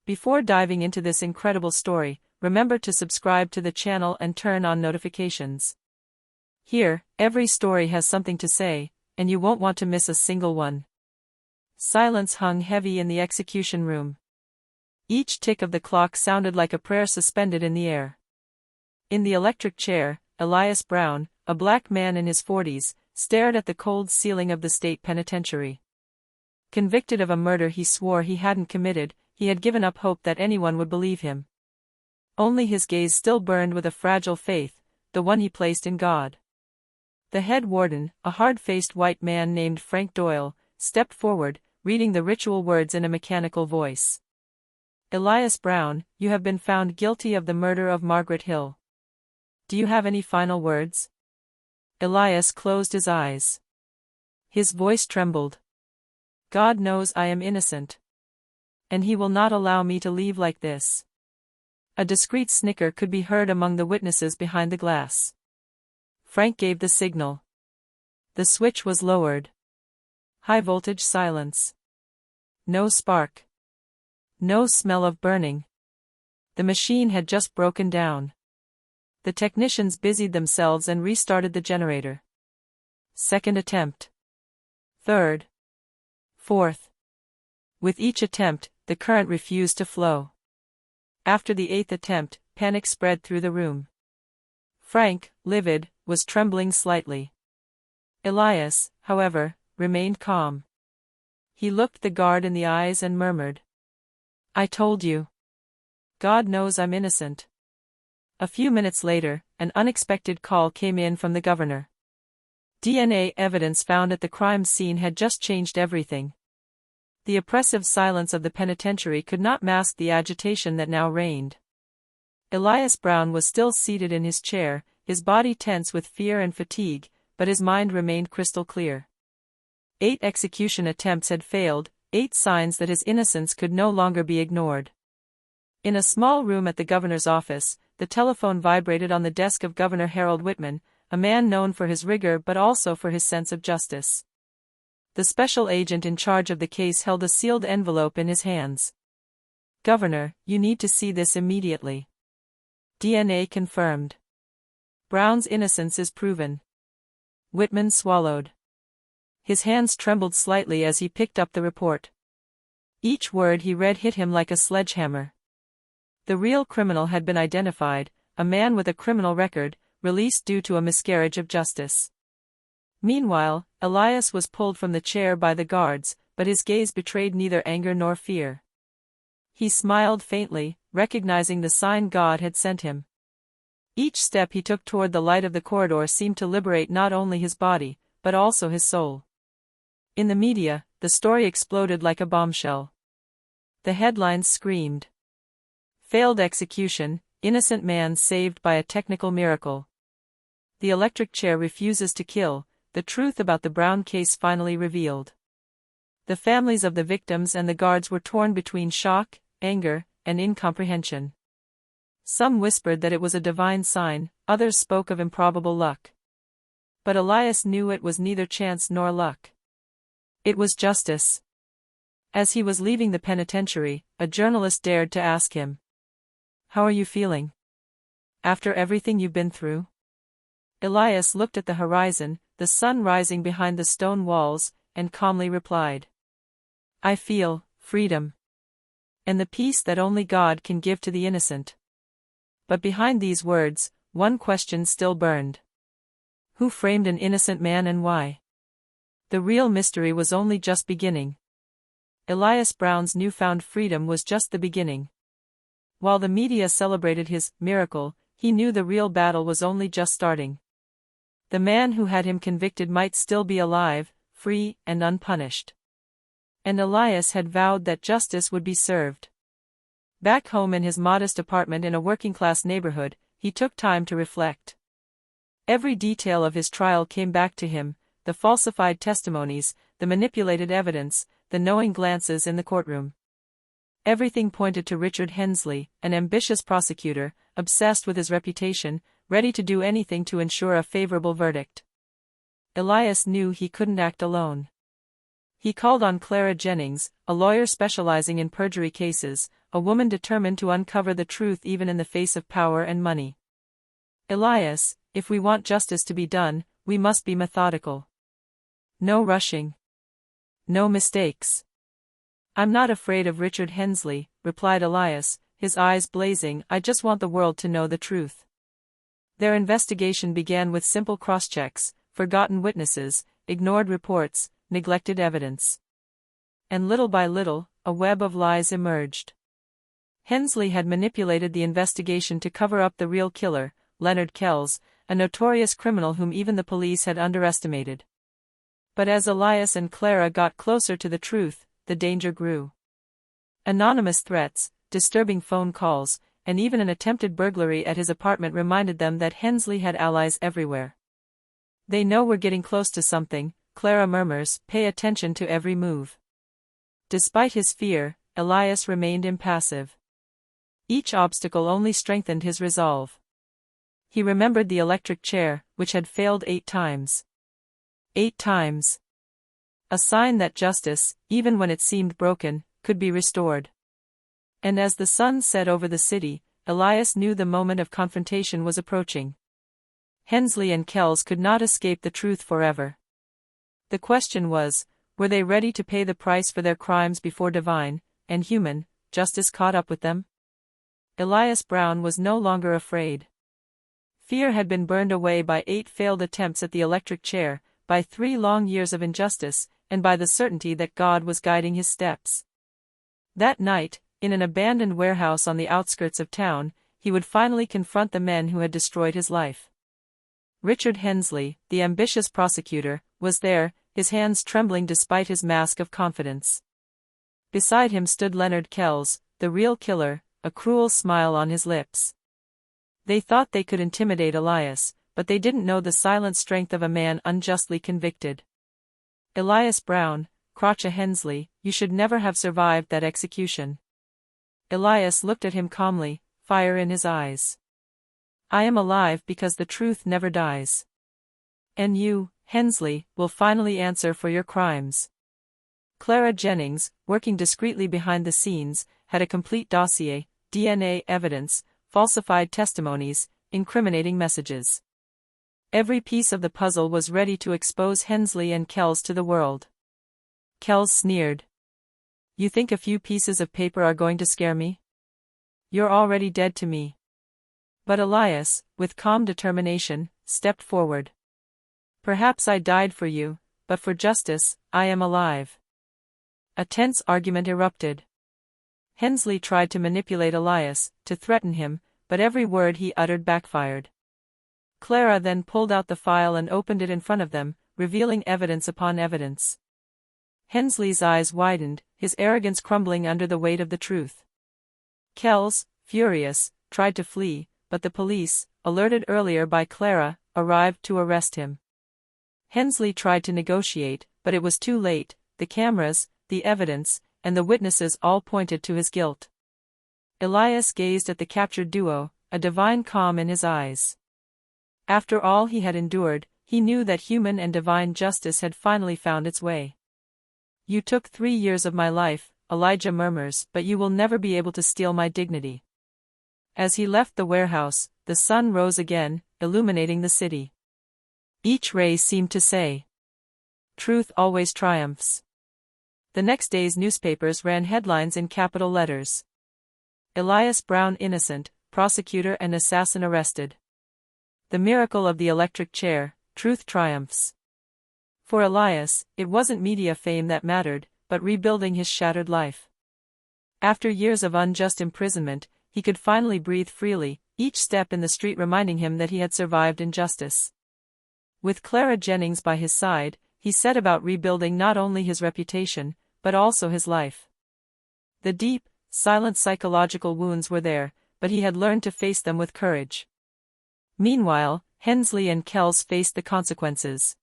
Before diving into this incredible story, remember to subscribe to the channel and turn on notifications. Here, every story has something to say, and you won't want to miss a single one. Silence hung heavy in the execution room. Each tick of the clock sounded like a prayer suspended in the air. In the electric chair, Elias Brown, a black man in his 40s, stared at the cold ceiling of the state penitentiary. Convicted of a murder he swore he hadn't committed, he had given up hope that anyone would believe him. Only his gaze still burned with a fragile faith, the one he placed in God. The head warden, a hard-faced white man named Frank Doyle, stepped forward, reading the ritual words in a mechanical voice. Elias Brown, you have been found guilty of the murder of Margaret Hill. Do you have any final words? Elias closed his eyes. His voice trembled. God knows I am innocent. And he will not allow me to leave like this. A discreet snicker could be heard among the witnesses behind the glass. Frank gave the signal. The switch was lowered. High-voltage silence. No spark. No smell of burning. The machine had just broken down. The technicians busied themselves and restarted the generator. Second attempt. Third. Fourth. With each attempt, the current refused to flow. After the 8th attempt, panic spread through the room. Frank, livid, was trembling slightly. Elias, however, remained calm. He looked the guard in the eyes and murmured, I told you. God knows I'm innocent. A few minutes later, an unexpected call came in from the governor. DNA evidence found at the crime scene had just changed everything. The oppressive silence of the penitentiary could not mask the agitation that now reigned. Elias Brown was still seated in his chair, his body tense with fear and fatigue, but his mind remained crystal clear. 8 execution attempts had failed, 8 signs that his innocence could no longer be ignored. In a small room at the governor's office, the telephone vibrated on the desk of Governor Harold Whitman, a man known for his rigor but also for his sense of justice. The special agent in charge of the case held a sealed envelope in his hands. Governor, you need to see this immediately. DNA confirmed. Brown's innocence is proven. Whitman swallowed. His hands trembled slightly as he picked up the report. Each word he read hit him like a sledgehammer. The real criminal had been identified, a man with a criminal record, released due to a miscarriage of justice. Meanwhile, Elias was pulled from the chair by the guards, but his gaze betrayed neither anger nor fear. He smiled faintly, recognizing the sign God had sent him. Each step he took toward the light of the corridor seemed to liberate not only his body, but also his soul. In the media, the story exploded like a bombshell. The headlines screamed. Failed execution, innocent man saved by a technical miracle. The electric chair refuses to kill, the truth about the Brown case finally revealed. The families of the victims and the guards were torn between shock, anger, and incomprehension. Some whispered that it was a divine sign, others spoke of improbable luck. But Elias knew it was neither chance nor luck. It was justice. As he was leaving the penitentiary, a journalist dared to ask him, How are you feeling? After everything you've been through? Elias looked at the horizon, the sun rising behind the stone walls, and calmly replied, I feel freedom. And the peace that only God can give to the innocent. But behind these words, one question still burned. Who framed an innocent man and why? The real mystery was only just beginning. Elias Brown's newfound freedom was just the beginning. While the media celebrated his miracle, he knew the real battle was only just starting. The man who had him convicted might still be alive, free, and unpunished. And Elias had vowed that justice would be served. Back home in his modest apartment in a working-class neighborhood, he took time to reflect. Every detail of his trial came back to him, the falsified testimonies, the manipulated evidence, the knowing glances in the courtroom. Everything pointed to Richard Hensley, an ambitious prosecutor, obsessed with his reputation, ready to do anything to ensure a favorable verdict. Elias knew he couldn't act alone. He called on Clara Jennings, a lawyer specializing in perjury cases, a woman determined to uncover the truth even in the face of power and money. Elias, if we want justice to be done, we must be methodical. No rushing. No mistakes. I'm not afraid of Richard Hensley, replied Elias, his eyes blazing. I just want the world to know the truth. Their investigation began with simple cross-checks, forgotten witnesses, ignored reports, neglected evidence. And little by little, a web of lies emerged. Hensley had manipulated the investigation to cover up the real killer, Leonard Kells, a notorious criminal whom even the police had underestimated. But as Elias and Clara got closer to the truth, the danger grew. Anonymous threats, disturbing phone calls, and even an attempted burglary at his apartment reminded them that Hensley had allies everywhere. They know we're getting close to something, Clara murmurs, pay attention to every move. Despite his fear, Elias remained impassive. Each obstacle only strengthened his resolve. He remembered the electric chair, which had failed 8 times. 8 times. A sign that justice, even when it seemed broken, could be restored. And as the sun set over the city, Elias knew the moment of confrontation was approaching. Hensley and Kells could not escape the truth forever. The question was, were they ready to pay the price for their crimes before divine, and human, justice caught up with them? Elias Brown was no longer afraid. Fear had been burned away by 8 failed attempts at the electric chair, by 3 long years of injustice, and by the certainty that God was guiding his steps. That night, in an abandoned warehouse on the outskirts of town, he would finally confront the men who had destroyed his life. Richard Hensley, the ambitious prosecutor, was there, his hands trembling despite his mask of confidence. Beside him stood Leonard Kells, the real killer, a cruel smile on his lips. They thought they could intimidate Elias, but they didn't know the silent strength of a man unjustly convicted. Elias Brown, Crotcha Hensley, you should never have survived that execution. Elias looked at him calmly, fire in his eyes. I am alive because the truth never dies. And you, Hensley, will finally answer for your crimes. Clara Jennings, working discreetly behind the scenes, had a complete dossier, DNA evidence, falsified testimonies, incriminating messages. Every piece of the puzzle was ready to expose Hensley and Kells to the world. Kells sneered. You think a few pieces of paper are going to scare me? You're already dead to me. But Elias, with calm determination, stepped forward. Perhaps I died for you, but for justice, I am alive. A tense argument erupted. Hensley tried to manipulate Elias, to threaten him, but every word he uttered backfired. Clara then pulled out the file and opened it in front of them, revealing evidence upon evidence. Hensley's eyes widened, his arrogance crumbling under the weight of the truth. Kells, furious, tried to flee, but the police, alerted earlier by Clara, arrived to arrest him. Hensley tried to negotiate, but it was too late. The cameras, the evidence, and the witnesses all pointed to his guilt. Elias gazed at the captured duo, a divine calm in his eyes. After all he had endured, he knew that human and divine justice had finally found its way. You took 3 years of my life, Elijah murmurs, but you will never be able to steal my dignity. As he left the warehouse, the sun rose again, illuminating the city. Each ray seemed to say, truth always triumphs. The next day's newspapers ran headlines in capital letters. Elias Brown innocent, prosecutor and assassin arrested. The miracle of the electric chair, truth triumphs. For Elias, it wasn't media fame that mattered, but rebuilding his shattered life. After years of unjust imprisonment, he could finally breathe freely, each step in the street reminding him that he had survived injustice. With Clara Jennings by his side, he set about rebuilding not only his reputation, but also his life. The deep, silent psychological wounds were there, but he had learned to face them with courage. Meanwhile, Hensley and Kells faced the consequences.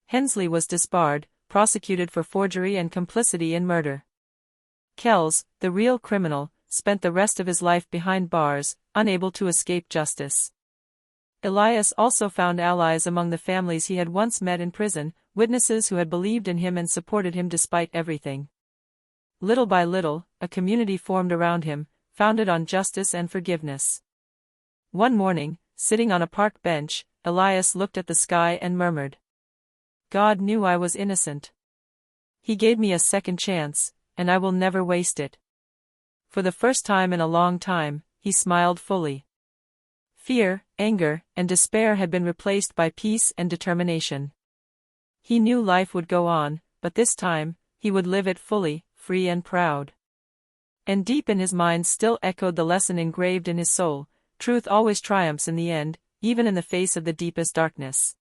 Hensley was disbarred, prosecuted for forgery and complicity in murder. Kells, the real criminal, spent the rest of his life behind bars, unable to escape justice. Elias also found allies among the families he had once met in prison, witnesses who had believed in him and supported him despite everything. Little by little, a community formed around him, founded on justice and forgiveness. One morning, sitting on a park bench, Elias looked at the sky and murmured, "God knew I was innocent. He gave me a second chance, and I will never waste it." For the first time in a long time, he smiled fully. Fear, anger, and despair had been replaced by peace and determination. He knew life would go on, but this time, he would live it fully, free and proud. And deep in his mind still echoed the lesson engraved in his soul: truth always triumphs in the end, even in the face of the deepest darkness.